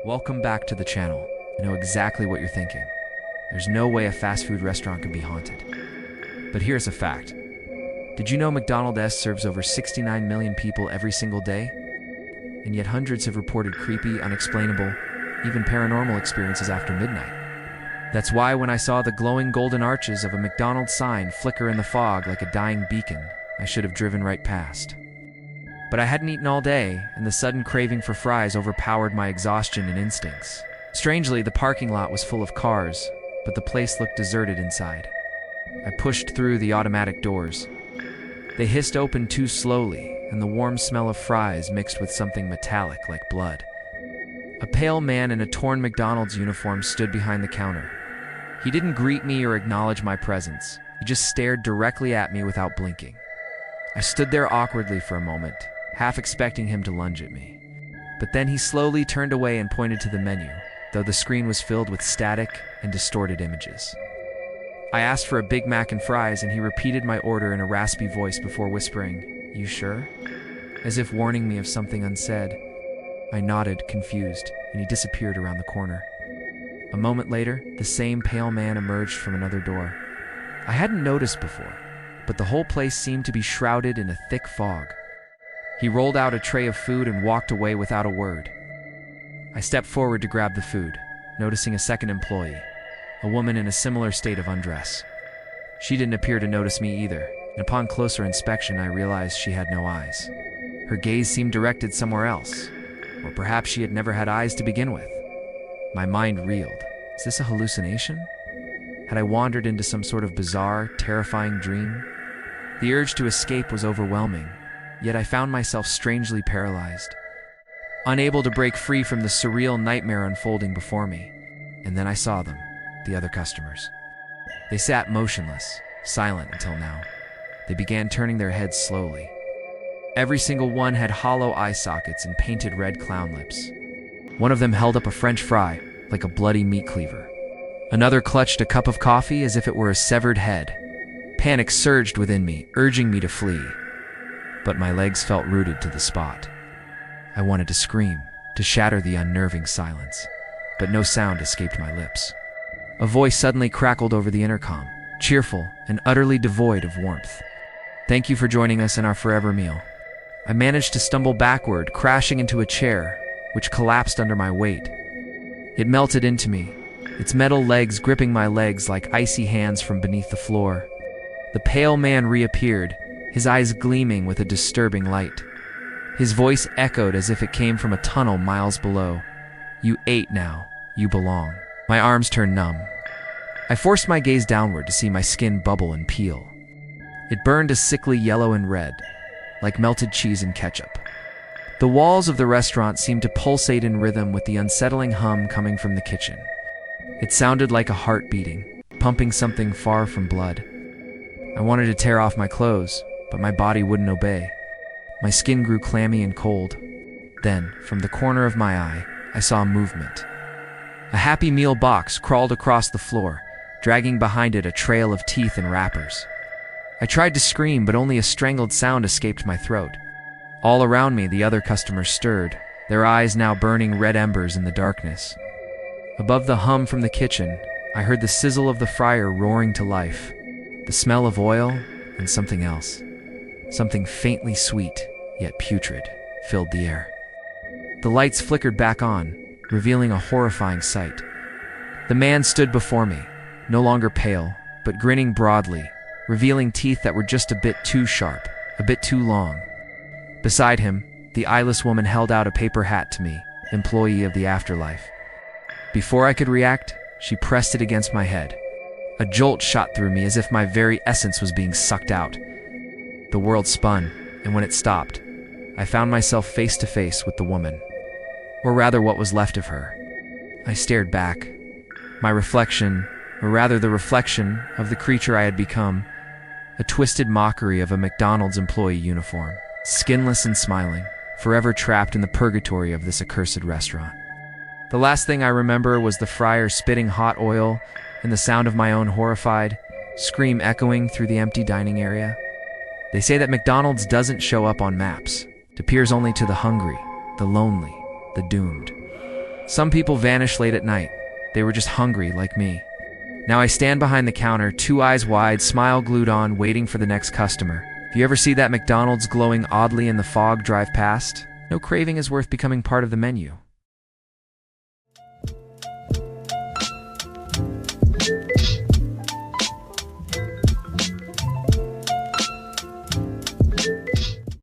Welcome back to the channel. I know exactly what you're thinking. There's no way a fast food restaurant can be haunted. But here's a fact. Did you know McDonald's serves over 69 million people every single day? And yet hundreds have reported creepy, unexplainable, even paranormal experiences after midnight. That's why when I saw the glowing golden arches of a McDonald's sign flicker in the fog like a dying beacon, I should have driven right past. But I hadn't eaten all day, and the sudden craving for fries overpowered my exhaustion and instincts. Strangely, the parking lot was full of cars, but the place looked deserted inside. I pushed through the automatic doors. They hissed open too slowly, and the warm smell of fries mixed with something metallic like blood. A pale man in a torn McDonald's uniform stood behind the counter. He didn't greet me or acknowledge my presence. He just stared directly at me without blinking. I stood there awkwardly for a moment, half expecting him to lunge at me. But then he slowly turned away and pointed to the menu, though the screen was filled with static and distorted images. I asked for a Big Mac and fries, and he repeated my order in a raspy voice before whispering, "You sure?" as if warning me of something unsaid. I nodded, confused, and he disappeared around the corner. A moment later, the same pale man emerged from another door. I hadn't noticed before, but the whole place seemed to be shrouded in a thick fog. He rolled out a tray of food and walked away without a word. I stepped forward to grab the food, noticing a second employee, a woman in a similar state of undress. She didn't appear to notice me either, and upon closer inspection I realized she had no eyes. Her gaze seemed directed somewhere else, or perhaps she had never had eyes to begin with. My mind reeled. Is this a hallucination? Had I wandered into some sort of bizarre, terrifying dream? The urge to escape was overwhelming, yet I found myself strangely paralyzed, unable to break free from the surreal nightmare unfolding before me. And then I saw them, the other customers. They sat motionless, silent until now. They began turning their heads slowly. Every single one had hollow eye sockets and painted red clown lips. One of them held up a French fry, like a bloody meat cleaver. Another clutched a cup of coffee as if it were a severed head. Panic surged within me, urging me to flee. But my legs felt rooted to the spot. I wanted to scream, to shatter the unnerving silence, but no sound escaped my lips. A voice suddenly crackled over the intercom, cheerful and utterly devoid of warmth. "Thank you for joining us in our forever meal." I managed to stumble backward, crashing into a chair, which collapsed under my weight. It melted into me, its metal legs gripping my legs like icy hands from beneath the floor. The pale man reappeared, his eyes gleaming with a disturbing light. His voice echoed as if it came from a tunnel miles below. "You ate now. You belong." My arms turned numb. I forced my gaze downward to see my skin bubble and peel. It burned a sickly yellow and red, like melted cheese and ketchup. The walls of the restaurant seemed to pulsate in rhythm with the unsettling hum coming from the kitchen. It sounded like a heart beating, pumping something far from blood. I wanted to tear off my clothes, but my body wouldn't obey. My skin grew clammy and cold. Then, from the corner of my eye, I saw movement. A Happy Meal box crawled across the floor, dragging behind it a trail of teeth and wrappers. I tried to scream, but only a strangled sound escaped my throat. All around me, the other customers stirred, their eyes now burning red embers in the darkness. Above the hum from the kitchen, I heard the sizzle of the fryer roaring to life. The smell of oil and something else, something faintly sweet, yet putrid, filled the air. The lights flickered back on, revealing a horrifying sight. The man stood before me, no longer pale, but grinning broadly, revealing teeth that were just a bit too sharp, a bit too long. Beside him, the eyeless woman held out a paper hat to me, employee of the afterlife. Before I could react, she pressed it against my head. A jolt shot through me as if my very essence was being sucked out. The world spun, and when it stopped, I found myself face to face with the woman. Or rather, what was left of her. I stared back. My reflection, or rather the reflection of the creature I had become, a twisted mockery of a McDonald's employee uniform, skinless and smiling, forever trapped in the purgatory of this accursed restaurant. The last thing I remember was the fryer spitting hot oil and the sound of my own horrified scream echoing through the empty dining area. They say that McDonald's doesn't show up on maps. It appears only to the hungry, the lonely, the doomed. Some people vanish late at night. They were just hungry, like me. Now I stand behind the counter, two eyes wide, smile glued on, waiting for the next customer. If you ever see that McDonald's glowing oddly in the fog drive past, no craving is worth becoming part of the menu.